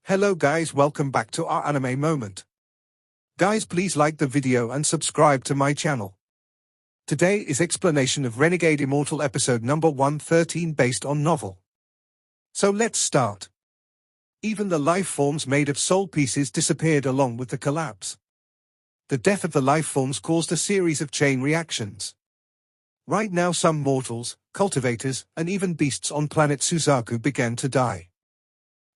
Hello guys, welcome back to our anime moment. Guys, please like the video and subscribe to my channel. Today is explanation of Renegade Immortal episode number 113 based on novel. So let's start. Even the life forms made of soul pieces disappeared along with the collapse. The death of the life forms caused a series of chain reactions. Right now some mortals, cultivators, and even beasts on planet Suzaku began to die.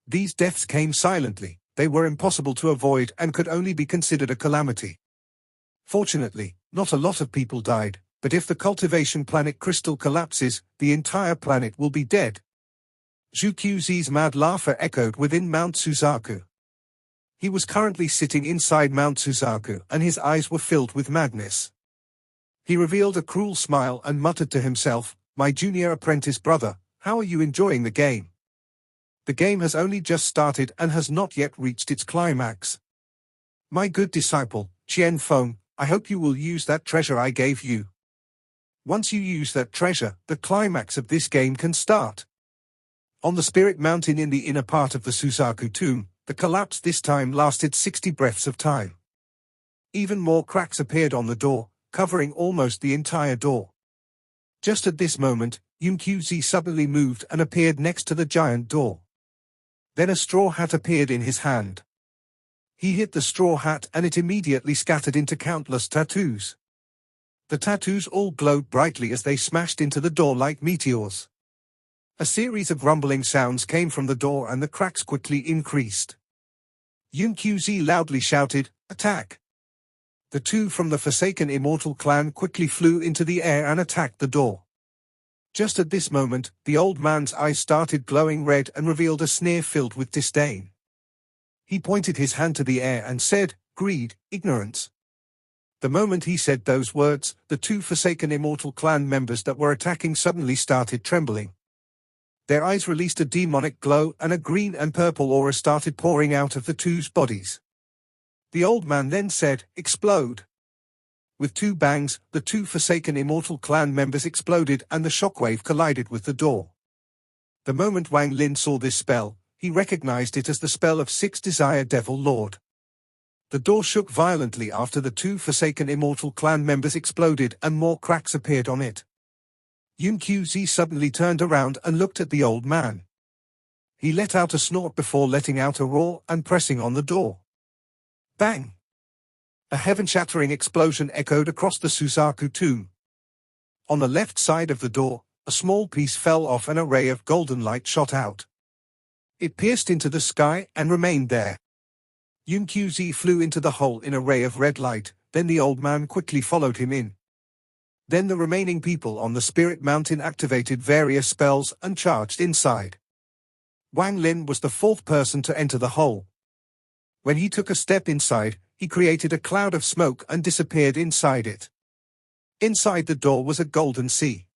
These deaths came silently, they were impossible to avoid and could only be considered a calamity. Fortunately, not a lot of people died, but if the cultivation planet crystal collapses, the entire planet will be dead. Zhuqiuzi's mad laughter echoed within Mount Suzaku. He was currently sitting inside Mount Suzaku and his eyes were filled with madness. He revealed a cruel smile and muttered to himself, "My junior apprentice brother, how are you enjoying the game? The game has only just started and has not yet reached its climax. My good disciple, Qian Feng, I hope you will use that treasure I gave you. Once you use that treasure, the climax of this game can start." On the Spirit Mountain in the inner part of the Suzaku tomb, the collapse this time lasted 60 breaths of time. Even more cracks appeared on the door, covering almost the entire door. Just at this moment, Zhuqiuzi suddenly moved and appeared next to the giant door. Then a straw hat appeared in his hand. He hit the straw hat and it immediately scattered into countless tattoos. The tattoos all glowed brightly as they smashed into the door like meteors. A series of rumbling sounds came from the door and the cracks quickly increased. Zhuqiuzi loudly shouted, "Attack!" The two from the Forsaken Immortal clan quickly flew into the air and attacked the door. Just at this moment, the old man's eyes started glowing red and revealed a sneer filled with disdain. He pointed his hand to the air and said, "Greed, ignorance." The moment he said those words, the two Forsaken Immortal clan members that were attacking suddenly started trembling. Their eyes released a demonic glow and a green and purple aura started pouring out of the two's bodies. The old man then said, "Explode." With two bangs, the two Forsaken Immortal clan members exploded and the shockwave collided with the door. The moment Wang Lin saw this spell, he recognized it as the spell of Six Desire Devil Lord. The door shook violently after the two Forsaken Immortal clan members exploded and more cracks appeared on it. Zhuqiuzi suddenly turned around and looked at the old man. He let out a snort before letting out a roar and pressing on the door. Bang! A heaven-shattering explosion echoed across the Suzaku tomb. On the left side of the door, a small piece fell off and a ray of golden light shot out. It pierced into the sky and remained there. Zhuqiuzi flew into the hole in a ray of red light, then the old man quickly followed him in. Then the remaining people on the Spirit Mountain activated various spells and charged inside. Wang Lin was the fourth person to enter the hole. When he took a step inside, he created a cloud of smoke and disappeared inside it. Inside the door was a golden sea.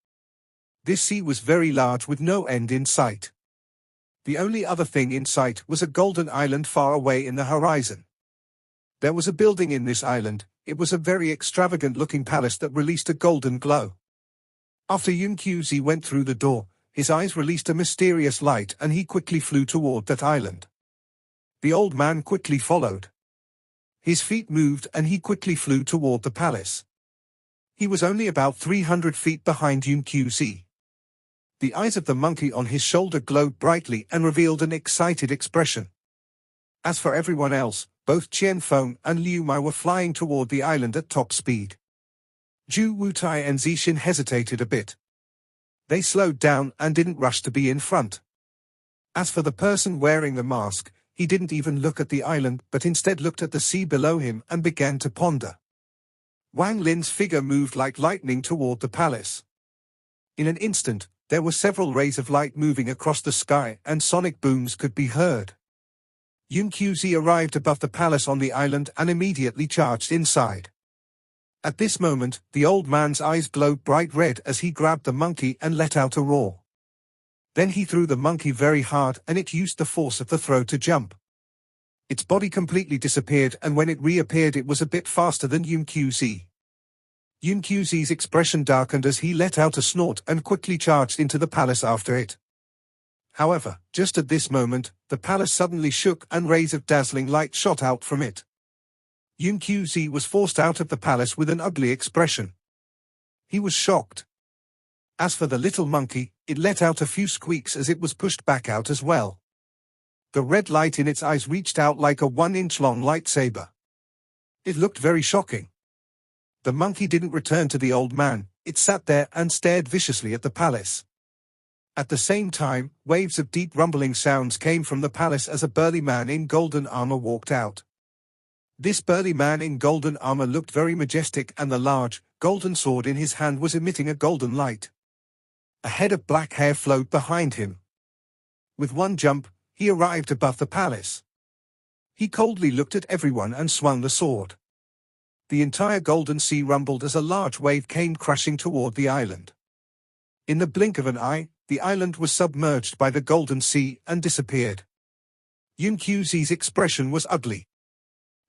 This sea was very large with no end in sight. The only other thing in sight was a golden island far away in the horizon. There was a building in this island. It was a very extravagant-looking palace that released a golden glow. After Zhuqiuzi went through the door, his eyes released a mysterious light and he quickly flew toward that island. The old man quickly followed. His feet moved and he quickly flew toward the palace. He was only about 300 feet behind Zhuqiuzi. The eyes of the monkey on his shoulder glowed brightly and revealed an excited expression. As for everyone else, both Qian Feng and Liu Mai were flying toward the island at top speed. Zhu Wutai and Zixin hesitated a bit. They slowed down and didn't rush to be in front. As for the person wearing the mask, he didn't even look at the island but instead looked at the sea below him and began to ponder. Wang Lin's figure moved like lightning toward the palace. In an instant, there were several rays of light moving across the sky and sonic booms could be heard. Zhuqiuzi arrived above the palace on the island and immediately charged inside. At this moment, the old man's eyes glowed bright red as he grabbed the monkey and let out a roar. Then he threw the monkey very hard and it used the force of the throw to jump. Its body completely disappeared and when it reappeared it was a bit faster than Zhuqiuzi. Zhuqiuzi's expression darkened as he let out a snort and quickly charged into the palace after it. However, just at this moment, the palace suddenly shook and rays of dazzling light shot out from it. Yun Qzi was forced out of the palace with an ugly expression. He was shocked. As for the little monkey, it let out a few squeaks as it was pushed back out as well. The red light in its eyes reached out like a 1-inch long lightsaber. It looked very shocking. The monkey didn't return to the old man, it sat there and stared viciously at the palace. At the same time, waves of deep rumbling sounds came from the palace as a burly man in golden armor walked out. This burly man in golden armor looked very majestic, and the large, golden sword in his hand was emitting a golden light. A head of black hair flowed behind him. With one jump, he arrived above the palace. He coldly looked at everyone and swung the sword. The entire golden sea rumbled as a large wave came crashing toward the island. In the blink of an eye, the island was submerged by the golden sea and disappeared. Yun Qzi's expression was ugly.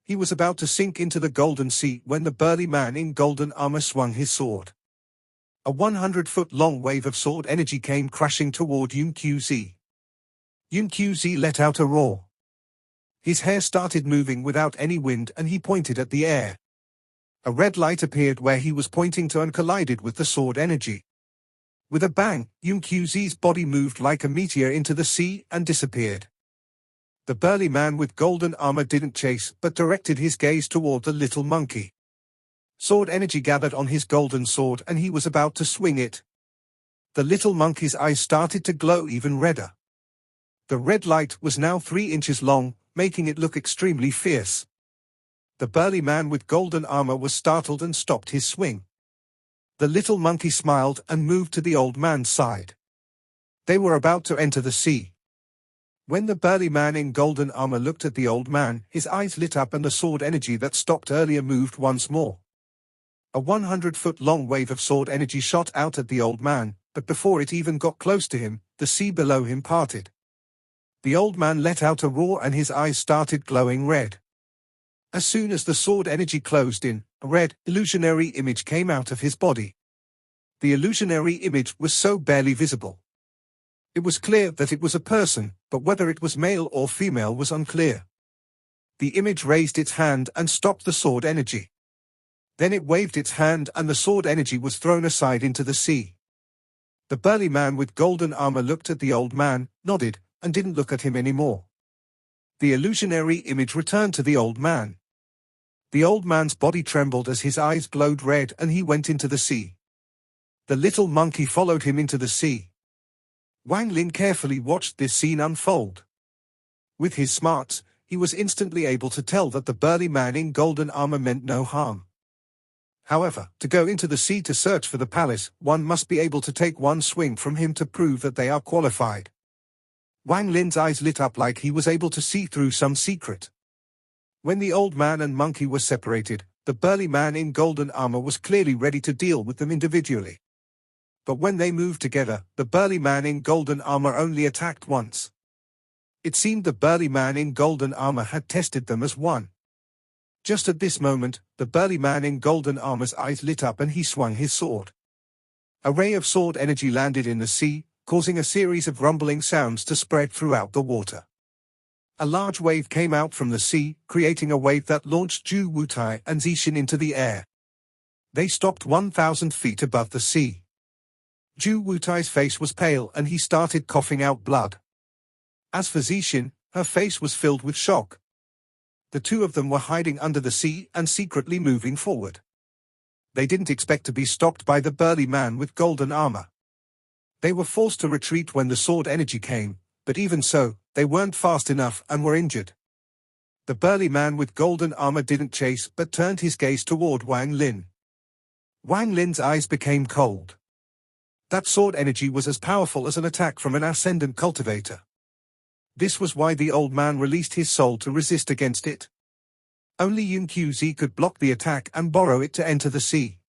He was about to sink into the golden sea when the burly man in golden armor swung his sword. A 100-foot-long wave of sword energy came crashing toward Yun Qzi. Yun Qzi let out a roar. His hair started moving without any wind and he pointed at the air. A red light appeared where he was pointing to and collided with the sword energy. With a bang, Yun Qzi's body moved like a meteor into the sea and disappeared. The burly man with golden armor didn't chase but directed his gaze toward the little monkey. Sword energy gathered on his golden sword and he was about to swing it. The little monkey's eyes started to glow even redder. The red light was now 3 inches long, making it look extremely fierce. The burly man with golden armor was startled and stopped his swing. The little monkey smiled and moved to the old man's side. They were about to enter the sea. When the burly man in golden armor looked at the old man, his eyes lit up and the sword energy that stopped earlier moved once more. A 100-foot-long wave of sword energy shot out at the old man, but before it even got close to him, the sea below him parted. The old man let out a roar and his eyes started glowing red. As soon as the sword energy closed in, a red, illusionary image came out of his body. The illusionary image was so barely visible. It was clear that it was a person, but whether it was male or female was unclear. The image raised its hand and stopped the sword energy. Then it waved its hand and the sword energy was thrown aside into the sea. The burly man with golden armor looked at the old man, nodded, and didn't look at him anymore. The illusionary image returned to the old man. The old man's body trembled as his eyes glowed red and he went into the sea. The little monkey followed him into the sea. Wang Lin carefully watched this scene unfold. With his smarts, he was instantly able to tell that the burly man in golden armor meant no harm. However, to go into the sea to search for the palace, one must be able to take one swing from him to prove that they are qualified. Wang Lin's eyes lit up like he was able to see through some secret. When the old man and monkey were separated, the burly man in golden armor was clearly ready to deal with them individually. But when they moved together, the burly man in golden armor only attacked once. It seemed the burly man in golden armor had tested them as one. Just at this moment, the burly man in golden armor's eyes lit up and he swung his sword. A ray of sword energy landed in the sea, causing a series of rumbling sounds to spread throughout the water. A large wave came out from the sea, creating a wave that launched Zhu Wutai and Zixin into the air. They stopped 1,000 feet above the sea. Zhu Wutai's face was pale and he started coughing out blood. As for Zixin, her face was filled with shock. The two of them were hiding under the sea and secretly moving forward. They didn't expect to be stopped by the burly man with golden armor. They were forced to retreat when the sword energy came, but even so, they weren't fast enough and were injured. The burly man with golden armor didn't chase but turned his gaze toward Wang Lin. Wang Lin's eyes became cold. That sword energy was as powerful as an attack from an ascendant cultivator. This was why the old man released his soul to resist against it. Only Yun Qzi could block the attack and borrow it to enter the sea.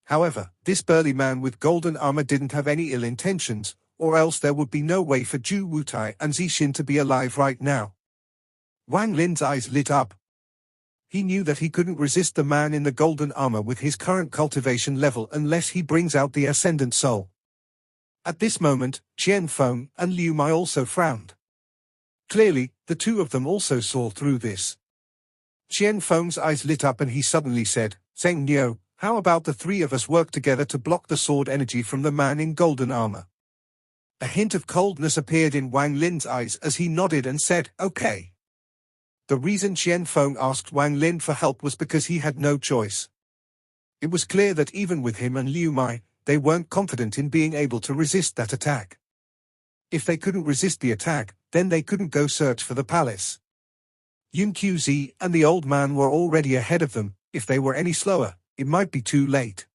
However, this burly man with golden armor didn't have any ill intentions, or else there would be no way for Zhu Wutai and Zixin to be alive right now. Wang Lin's eyes lit up. He knew that he couldn't resist the man in the golden armor with his current cultivation level unless he brings out the ascendant soul. At this moment, Qian Feng and Liu Mai also frowned. Clearly, the two of them also saw through this. Qian Feng's eyes lit up and he suddenly said, "Zheng Niu, how about the three of us work together to block the sword energy from the man in golden armor?" A hint of coldness appeared in Wang Lin's eyes as he nodded and said, "Okay." The reason Qian Feng asked Wang Lin for help was because he had no choice. It was clear that even with him and Liu Mai, they weren't confident in being able to resist that attack. If they couldn't resist the attack, then they couldn't go search for the palace. Yun Qzi and the old man were already ahead of them. If they were any slower, it might be too late.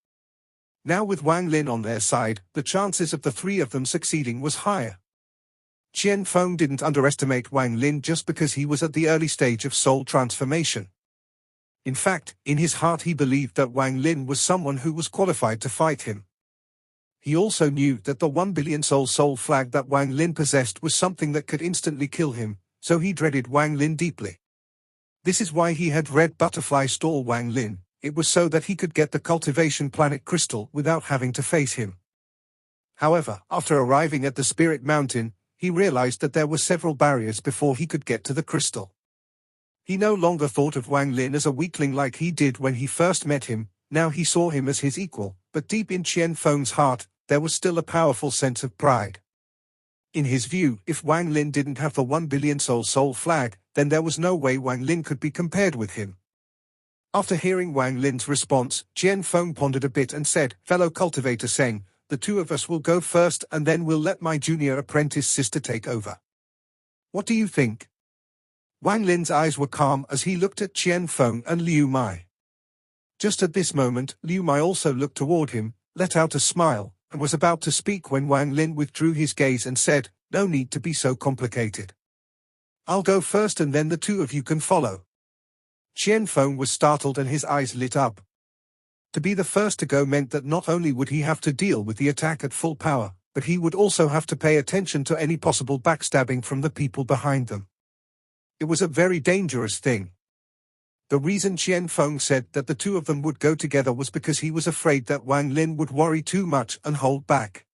Now with Wang Lin on their side, the chances of the three of them succeeding was higher. Qian Feng didn't underestimate Wang Lin just because he was at the early stage of soul transformation. In fact, in his heart he believed that Wang Lin was someone who was qualified to fight him. He also knew that the 1 billion soul flag that Wang Lin possessed was something that could instantly kill him, so he dreaded Wang Lin deeply. This is why he had Red Butterfly stall Wang Lin. It was so that he could get the cultivation planet crystal without having to face him. However, after arriving at the Spirit Mountain, he realized that there were several barriers before he could get to the crystal. He no longer thought of Wang Lin as a weakling like he did when he first met him. Now he saw him as his equal, but deep in Qian Feng's heart, there was still a powerful sense of pride. In his view, if Wang Lin didn't have the 1 billion soul flag, then there was no way Wang Lin could be compared with him. After hearing Wang Lin's response, Qian Feng pondered a bit and said, "Fellow cultivator Seng, the two of us will go first and then we'll let my junior apprentice sister take over. What do you think?" Wang Lin's eyes were calm as he looked at Qian Feng and Liu Mai. Just at this moment, Liu Mai also looked toward him, let out a smile, and was about to speak when Wang Lin withdrew his gaze and said, "No need to be so complicated. I'll go first and then the two of you can follow." Qian Feng was startled and his eyes lit up. To be the first to go meant that not only would he have to deal with the attack at full power, but he would also have to pay attention to any possible backstabbing from the people behind them. It was a very dangerous thing. The reason Qian Feng said that the two of them would go together was because he was afraid that Wang Lin would worry too much and hold back.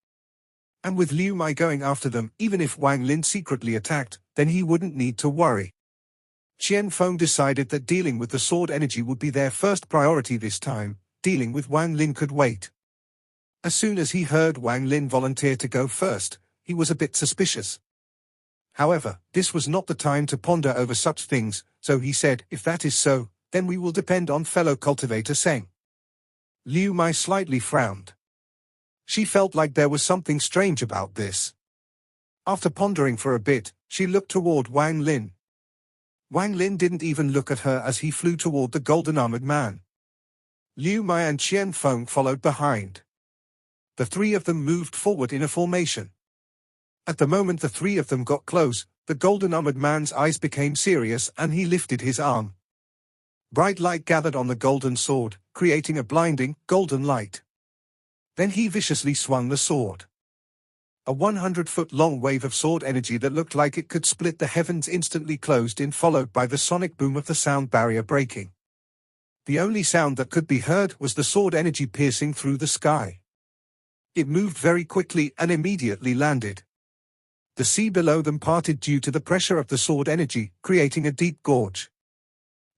And with Liu Mai going after them, even if Wang Lin secretly attacked, then he wouldn't need to worry. Qian Feng decided that dealing with the sword energy would be their first priority this time. Dealing with Wang Lin could wait. As soon as he heard Wang Lin volunteer to go first, he was a bit suspicious. However, this was not the time to ponder over such things, so he said, "If that is so, then we will depend on fellow cultivator Seng." Liu Mai slightly frowned. She felt like there was something strange about this. After pondering for a bit, she looked toward Wang Lin. Wang Lin didn't even look at her as he flew toward the golden-armored man. Liu Mai and Qian Feng followed behind. The three of them moved forward in a formation. At the moment the three of them got close, the golden-armored man's eyes became serious and he lifted his arm. Bright light gathered on the golden sword, creating a blinding, golden light. Then he viciously swung the sword. A 100-foot-long wave of sword energy that looked like it could split the heavens instantly closed in, followed by the sonic boom of the sound barrier breaking. The only sound that could be heard was the sword energy piercing through the sky. It moved very quickly and immediately landed. The sea below them parted due to the pressure of the sword energy, creating a deep gorge.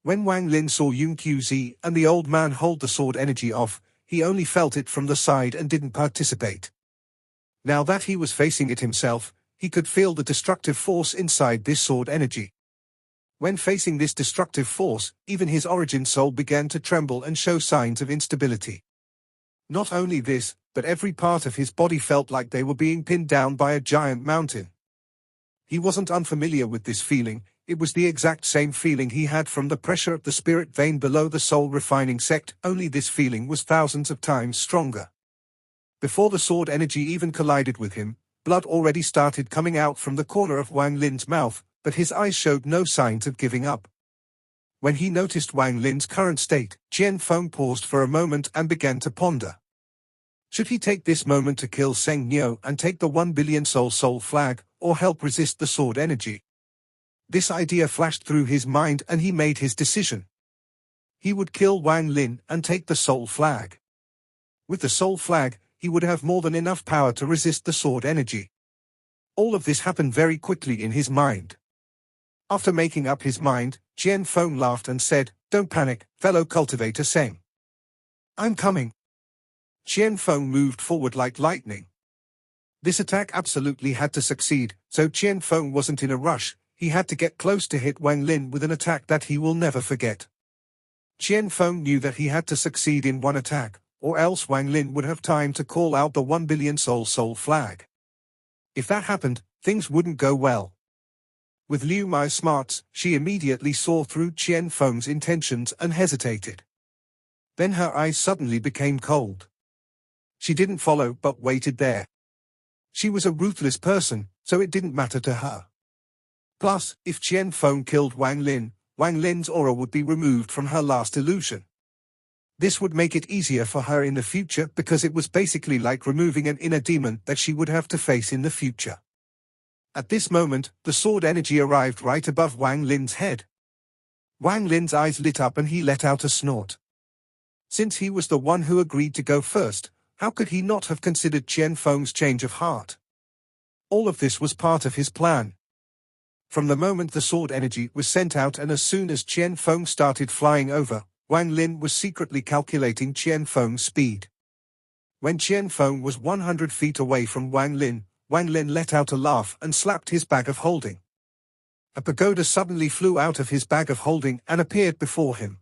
When Wang Lin saw Yun Qzi and the old man hold the sword energy off, he only felt it from the side and didn't participate. Now that he was facing it himself, he could feel the destructive force inside this sword energy. When facing this destructive force, even his origin soul began to tremble and show signs of instability. Not only this, but every part of his body felt like they were being pinned down by a giant mountain. He wasn't unfamiliar with this feeling. It was the exact same feeling he had from the pressure of the spirit vein below the soul refining sect, only this feeling was thousands of times stronger. Before the sword energy even collided with him, blood already started coming out from the corner of Wang Lin's mouth, but his eyes showed no signs of giving up. When he noticed Wang Lin's current state, Qian Feng paused for a moment and began to ponder. Should he take this moment to kill Zheng Niu and take the 1 billion soul flag, or help resist the sword energy? This idea flashed through his mind and he made his decision. He would kill Wang Lin and take the soul flag. With the soul flag, he would have more than enough power to resist the sword energy. All of this happened very quickly in his mind. After making up his mind, Qian Feng laughed and said, "Don't panic, fellow cultivator Seng. I'm coming." Qian Feng moved forward like lightning. This attack absolutely had to succeed, so Qian Feng wasn't in a rush. He had to get close to hit Wang Lin with an attack that he will never forget. Qian Feng knew that he had to succeed in one attack, or else Wang Lin would have time to call out the 1 billion soul flag. If that happened, things wouldn't go well. With Liu Mai's smarts, she immediately saw through Qian Feng's intentions and hesitated. Then her eyes suddenly became cold. She didn't follow but waited there. She was a ruthless person, so it didn't matter to her. Plus, if Qian Feng killed Wang Lin's aura would be removed from her last illusion. This would make it easier for her in the future because it was basically like removing an inner demon that she would have to face in the future. At this moment, the sword energy arrived right above Wang Lin's head. Wang Lin's eyes lit up and he let out a snort. Since he was the one who agreed to go first, how could he not have considered Qian Feng's change of heart? All of this was part of his plan. From the moment the sword energy was sent out and as soon as Qian Feng started flying over, Wang Lin was secretly calculating Qian Feng's speed. When Qian Feng was 100 feet away from Wang Lin let out a laugh and slapped his bag of holding. A pagoda suddenly flew out of his bag of holding and appeared before him.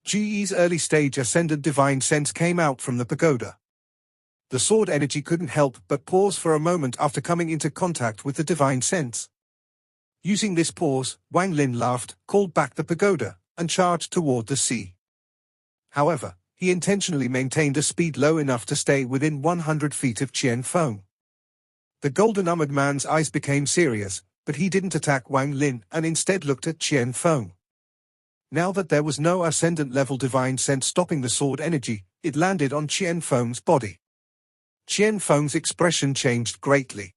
Ji's early stage ascendant divine sense came out from the pagoda. The sword energy couldn't help but pause for a moment after coming into contact with the divine sense. Using this pause, Wang Lin laughed, called back the pagoda, and charged toward the sea. However, he intentionally maintained a speed low enough to stay within 100 feet of Qian Feng. The golden-armored man's eyes became serious, but he didn't attack Wang Lin and instead looked at Qian Feng. Now that there was no ascendant-level divine sense stopping the sword energy, it landed on Qian Feng's body. Qian Feng's expression changed greatly.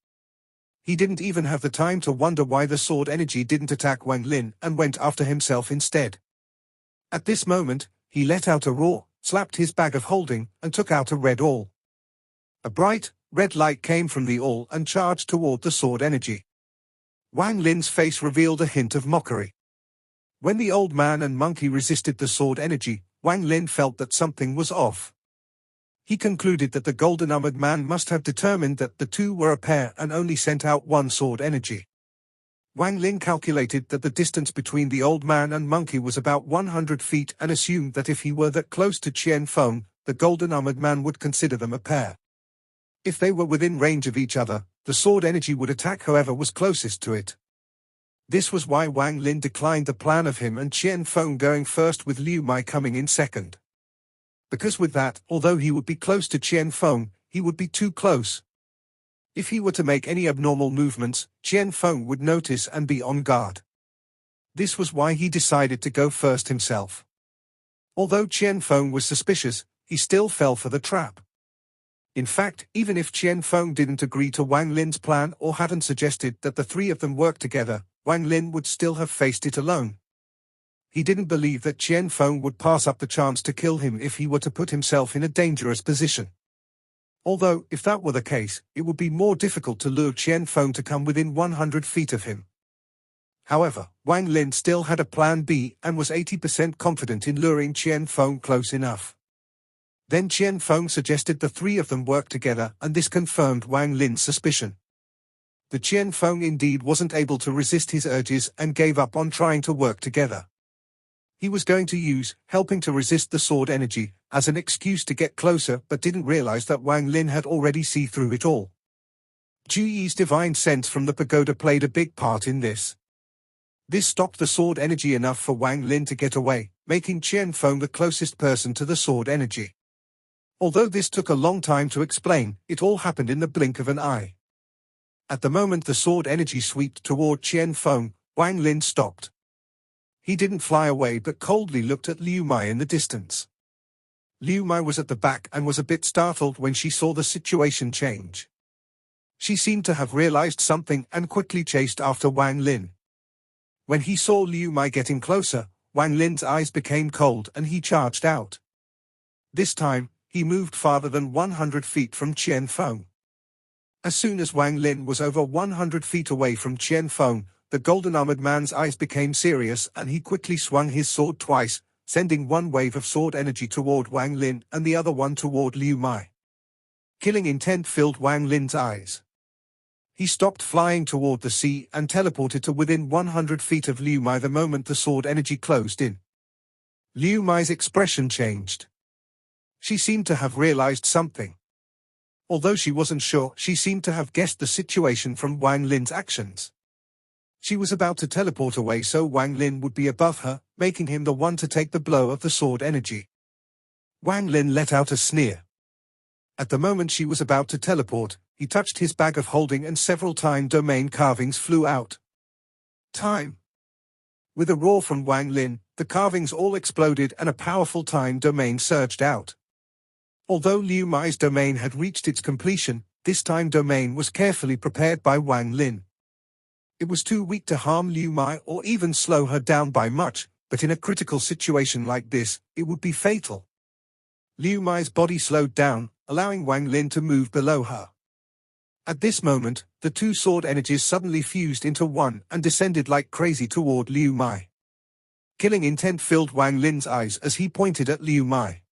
He didn't even have the time to wonder why the sword energy didn't attack Wang Lin and went after himself instead. At this moment, he let out a roar, slapped his bag of holding, and took out a red awl. A bright, red light came from the awl and charged toward the sword energy. Wang Lin's face revealed a hint of mockery. When the old man and monkey resisted the sword energy, Wang Lin felt that something was off. He concluded that the golden-armored man must have determined that the two were a pair and only sent out one sword energy. Wang Lin calculated that the distance between the old man and monkey was about 100 feet and assumed that if he were that close to Qian Feng, the golden-armored man would consider them a pair. If they were within range of each other, the sword energy would attack whoever was closest to it. This was why Wang Lin declined the plan of him and Qian Feng going first with Liu Mai coming in second. Because with that, although he would be close to Qian Feng, he would be too close. If he were to make any abnormal movements, Qian Feng would notice and be on guard. This was why he decided to go first himself. Although Qian Feng was suspicious, he still fell for the trap. In fact, even if Qian Feng didn't agree to Wang Lin's plan or hadn't suggested that the three of them work together, Wang Lin would still have faced it alone. He didn't believe that Qian Feng would pass up the chance to kill him if he were to put himself in a dangerous position. Although, if that were the case, it would be more difficult to lure Qian Feng to come within 100 feet of him. However, Wang Lin still had a plan B and was 80% confident in luring Qian Feng close enough. Then Qian Feng suggested the three of them work together and this confirmed Wang Lin's suspicion. The Qian Feng indeed wasn't able to resist his urges and gave up on trying to work together. He was going to use helping to resist the sword energy as an excuse to get closer but didn't realize that Wang Lin had already seen through it all. Ji's divine sense from the pagoda played a big part in this. This stopped the sword energy enough for Wang Lin to get away, making Qian Feng the closest person to the sword energy. Although this took a long time to explain, it all happened in the blink of an eye. At the moment the sword energy swept toward Qian Feng, Wang Lin stopped. He didn't fly away but coldly looked at Liu Mai in the distance. Liu Mai was at the back and was a bit startled when she saw the situation change. She seemed to have realized something and quickly chased after Wang Lin. When he saw Liu Mai getting closer, Wang Lin's eyes became cold and he charged out. This time, he moved farther than 100 feet from Qian Feng. As soon as Wang Lin was over 100 feet away from Qian Feng, the golden-armored man's eyes became serious and he quickly swung his sword twice, sending one wave of sword energy toward Wang Lin and the other one toward Liu Mai. Killing intent filled Wang Lin's eyes. He stopped flying toward the sea and teleported to within 100 feet of Liu Mai the moment the sword energy closed in. Liu Mai's expression changed. She seemed to have realized something. Although she wasn't sure, she seemed to have guessed the situation from Wang Lin's actions. She was about to teleport away so Wang Lin would be above her, making him the one to take the blow of the sword energy. Wang Lin let out a sneer. At the moment she was about to teleport, he touched his bag of holding and several time domain carvings flew out. Time. With a roar from Wang Lin, the carvings all exploded and a powerful time domain surged out. Although Liu Mai's domain had reached its completion, this time domain was carefully prepared by Wang Lin. It was too weak to harm Liu Mai or even slow her down by much, but in a critical situation like this, it would be fatal. Liu Mai's body slowed down, allowing Wang Lin to move below her. At this moment, the two sword energies suddenly fused into one and descended like crazy toward Liu Mai. Killing intent filled Wang Lin's eyes as he pointed at Liu Mai.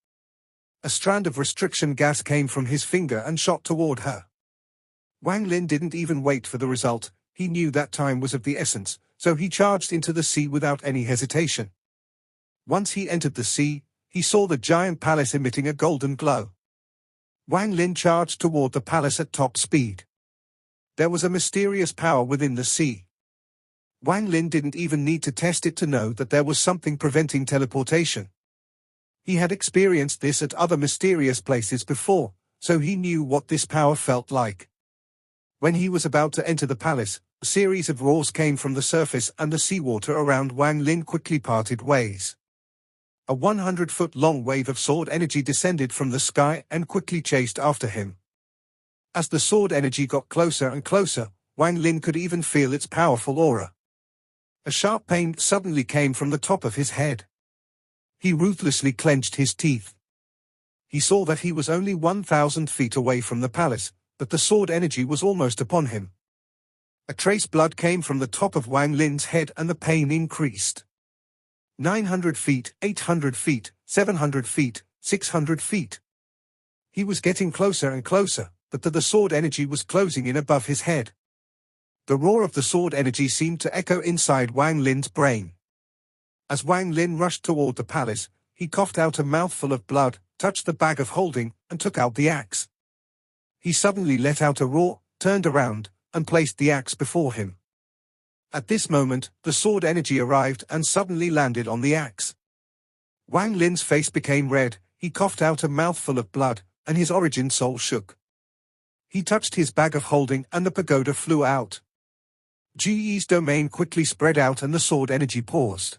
A strand of restriction gas came from his finger and shot toward her. Wang Lin didn't even wait for the result, he knew that time was of the essence, so he charged into the sea without any hesitation. Once he entered the sea, he saw the giant palace emitting a golden glow. Wang Lin charged toward the palace at top speed. There was a mysterious power within the sea. Wang Lin didn't even need to test it to know that there was something preventing teleportation. He had experienced this at other mysterious places before, so he knew what this power felt like. When he was about to enter the palace, a series of roars came from the surface and the seawater around Wang Lin quickly parted ways. A 100-foot-long wave of sword energy descended from the sky and quickly chased after him. As the sword energy got closer and closer, Wang Lin could even feel its powerful aura. A sharp pain suddenly came from the top of his head. He ruthlessly clenched his teeth. He saw that he was only 1,000 feet away from the palace, but the sword energy was almost upon him. A trace blood came from the top of Wang Lin's head and the pain increased. 900 feet, 800 feet, 700 feet, 600 feet. He was getting closer and closer, but the sword energy was closing in above his head. The roar of the sword energy seemed to echo inside Wang Lin's brain. As Wang Lin rushed toward the palace, he coughed out a mouthful of blood, touched the bag of holding, and took out the axe. He suddenly let out a roar, turned around, and placed the axe before him. At this moment, the sword energy arrived and suddenly landed on the axe. Wang Lin's face became red, he coughed out a mouthful of blood, and his origin soul shook. He touched his bag of holding and the pagoda flew out. Ji's domain quickly spread out and the sword energy paused.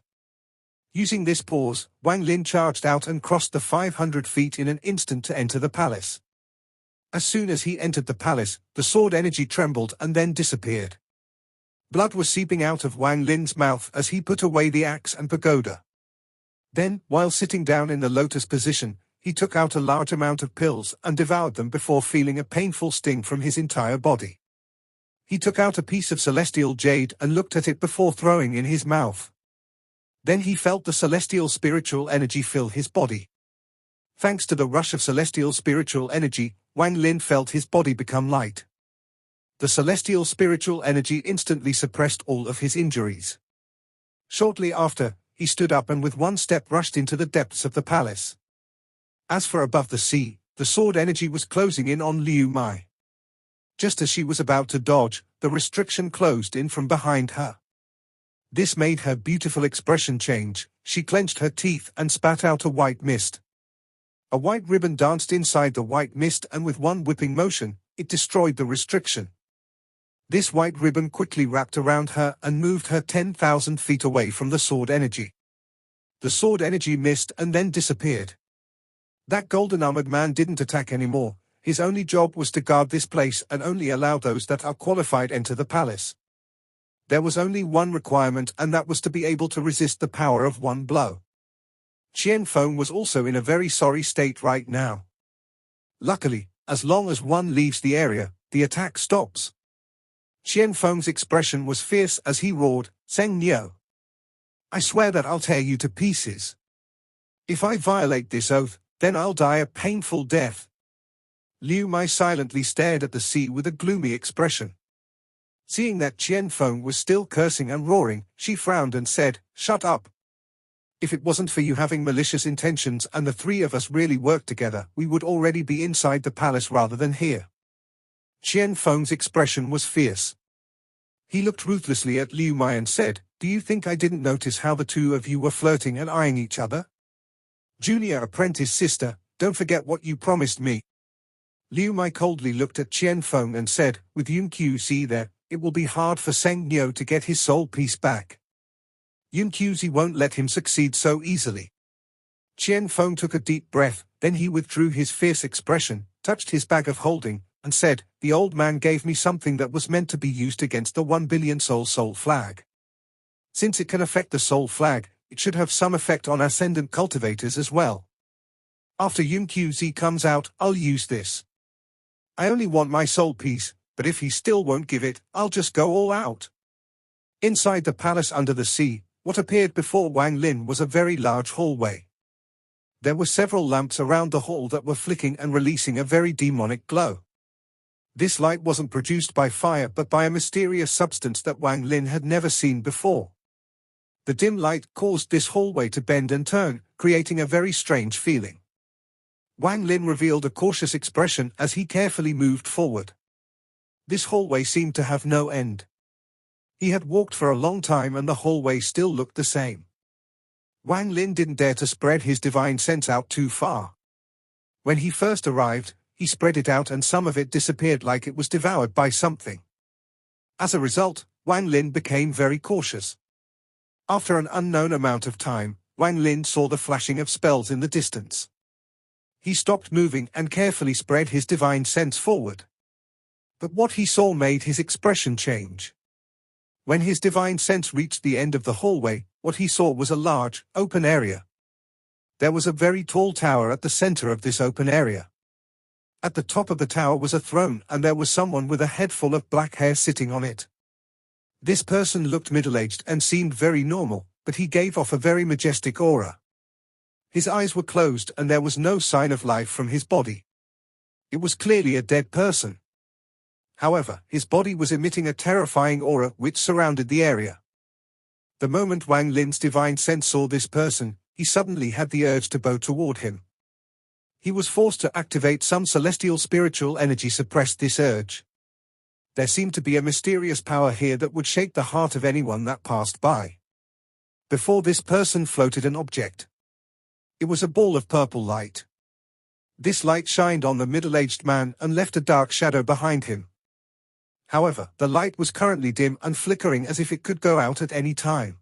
Using this pause, Wang Lin charged out and crossed the 500 feet in an instant to enter the palace. As soon as he entered the palace, the sword energy trembled and then disappeared. Blood was seeping out of Wang Lin's mouth as he put away the axe and pagoda. Then, while sitting down in the lotus position, he took out a large amount of pills and devoured them before feeling a painful sting from his entire body. He took out a piece of celestial jade and looked at it before throwing in his mouth. Then he felt the celestial spiritual energy fill his body. Thanks to the rush of celestial spiritual energy, Wang Lin felt his body become light. The celestial spiritual energy instantly suppressed all of his injuries. Shortly after, he stood up and with one step rushed into the depths of the palace. As for above the sea, the sword energy was closing in on Liu Mai. Just as she was about to dodge, the restriction closed in from behind her. This made her beautiful expression change, she clenched her teeth and spat out a white mist. A white ribbon danced inside the white mist and with one whipping motion, it destroyed the restriction. This white ribbon quickly wrapped around her and moved her 10,000 feet away from the sword energy. The sword energy missed and then disappeared. That golden-armored man didn't attack anymore, his only job was to guard this place and only allow those that are qualified enter the palace. There was only one requirement and that was to be able to resist the power of one blow. Qian Feng was also in a very sorry state right now. Luckily, as long as one leaves the area, the attack stops. Qian Feng's expression was fierce as he roared, "Seng Niu! I swear that I'll tear you to pieces. If I violate this oath, then I'll die a painful death." Liu Mai silently stared at the sea with a gloomy expression. Seeing that Qian Feng was still cursing and roaring, she frowned and said, "Shut up. If it wasn't for you having malicious intentions and the three of us really worked together, we would already be inside the palace rather than here." Qian Feng's expression was fierce. He looked ruthlessly at Liu Mai and said, "Do you think I didn't notice how the two of you were flirting and eyeing each other? Junior apprentice sister, don't forget what you promised me." Liu Mai coldly looked at Qian Feng and said, "With Yun Qi there, it will be hard for Seng Niu to get his soul piece back. Yun Qi won't let him succeed so easily." Qian Feng took a deep breath, then he withdrew his fierce expression, touched his bag of holding, and said, "The old man gave me something that was meant to be used against the 1 billion soul flag. Since it can affect the soul flag, it should have some effect on ascendant cultivators as well. After Yun Qi comes out, I'll use this. I only want my soul piece, but if he still won't give it, I'll just go all out." Inside the palace under the sea, what appeared before Wang Lin was a very large hallway. There were several lamps around the hall that were flicking and releasing a very demonic glow. This light wasn't produced by fire but by a mysterious substance that Wang Lin had never seen before. The dim light caused this hallway to bend and turn, creating a very strange feeling. Wang Lin revealed a cautious expression as he carefully moved forward. This hallway seemed to have no end. He had walked for a long time and the hallway still looked the same. Wang Lin didn't dare to spread his divine sense out too far. When he first arrived, he spread it out and some of it disappeared like it was devoured by something. As a result, Wang Lin became very cautious. After an unknown amount of time, Wang Lin saw the flashing of spells in the distance. He stopped moving and carefully spread his divine sense forward. But what he saw made his expression change. When his divine sense reached the end of the hallway, what he saw was a large, open area. There was a very tall tower at the center of this open area. At the top of the tower was a throne and there was someone with a head full of black hair sitting on it. This person looked middle-aged and seemed very normal, but he gave off a very majestic aura. His eyes were closed and there was no sign of life from his body. It was clearly a dead person. However, his body was emitting a terrifying aura which surrounded the area. The moment Wang Lin's divine sense saw this person, he suddenly had the urge to bow toward him. He was forced to activate some celestial spiritual energy suppressed this urge. There seemed to be a mysterious power here that would shake the heart of anyone that passed by. Before this person floated an object. It was a ball of purple light. This light shined on the middle-aged man and left a dark shadow behind him. However, the light was currently dim and flickering as if it could go out at any time.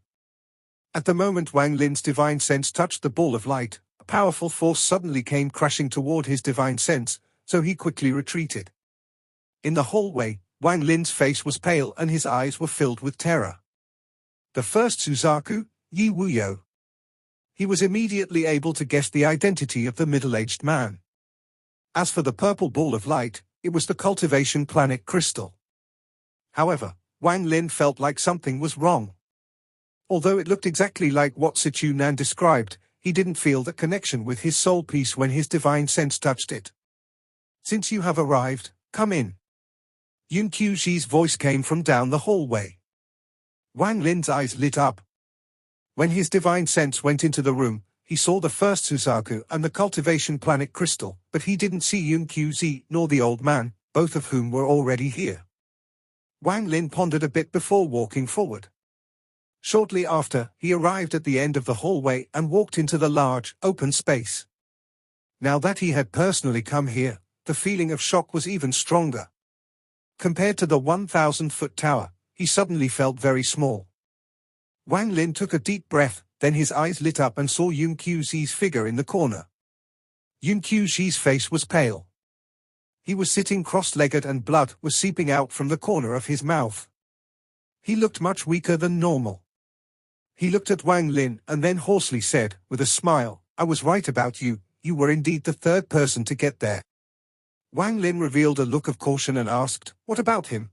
At the moment Wang Lin's divine sense touched the ball of light, a powerful force suddenly came crashing toward his divine sense, so he quickly retreated. In the hallway, Wang Lin's face was pale and his eyes were filled with terror. The first Suzaku, Yi Wuyo. He was immediately able to guess the identity of the middle-aged man. As for the purple ball of light, it was the cultivation planet crystal. However, Wang Lin felt like something was wrong. Although it looked exactly like what Sichu Nan described, he didn't feel the connection with his soul piece when his divine sense touched it. "Since you have arrived, come in." Yun Qi's voice came from down the hallway. Wang Lin's eyes lit up. When his divine sense went into the room, he saw the first Suzaku and the cultivation planet crystal, but he didn't see Yun Qi nor the old man, both of whom were already here. Wang Lin pondered a bit before walking forward. Shortly after, he arrived at the end of the hallway and walked into the large, open space. Now that he had personally come here, the feeling of shock was even stronger. Compared to the 1,000-foot tower, he suddenly felt very small. Wang Lin took a deep breath, then his eyes lit up and saw Yun Qi's figure in the corner. Yun Qi's face was pale. He was sitting cross-legged and blood was seeping out from the corner of his mouth. He looked much weaker than normal. He looked at Wang Lin and then hoarsely said, with a smile, "I was right about you, you were indeed the third person to get there." Wang Lin revealed a look of caution and asked, "What about him?"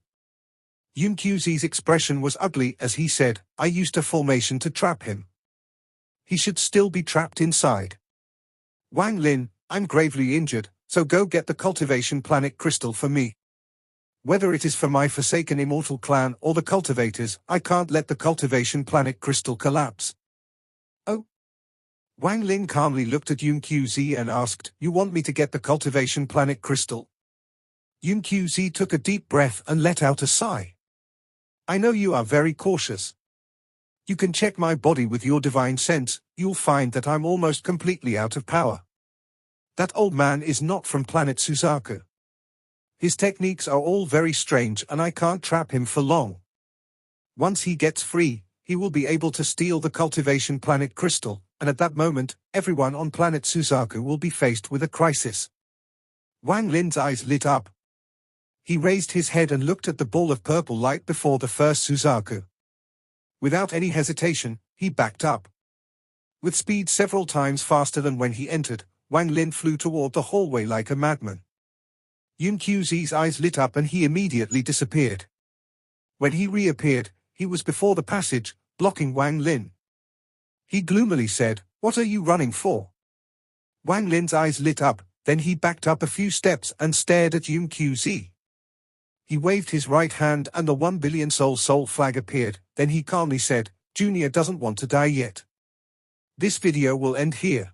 Yun Qzi's expression was ugly as he said, "I used a formation to trap him. He should still be trapped inside." Wang Lin, "I'm gravely injured, so go get the cultivation planet crystal for me. Whether it is for my forsaken immortal clan or the cultivators, I can't let the cultivation planet crystal collapse." "Oh?" Wang Lin calmly looked at Yun Qzi and asked, "You want me to get the cultivation planet crystal?" Yun Qzi took a deep breath and let out a sigh. "I know you are very cautious. You can check my body with your divine sense, you'll find that I'm almost completely out of power. That old man is not from planet Suzaku. His techniques are all very strange and I can't trap him for long. Once he gets free, he will be able to steal the cultivation planet crystal, and at that moment, everyone on planet Suzaku will be faced with a crisis." Wang Lin's eyes lit up. He raised his head and looked at the ball of purple light before the first Suzaku. Without any hesitation, he backed up. With speed several times faster than when he entered, Wang Lin flew toward the hallway like a madman. Yun Qzi's eyes lit up and he immediately disappeared. When he reappeared, he was before the passage, blocking Wang Lin. He gloomily said, "What are you running for?" Wang Lin's eyes lit up, then he backed up a few steps and stared at Yun Qzi. He waved his right hand and the 1 billion soul flag appeared, then he calmly said, "Junior doesn't want to die yet." This video will end here.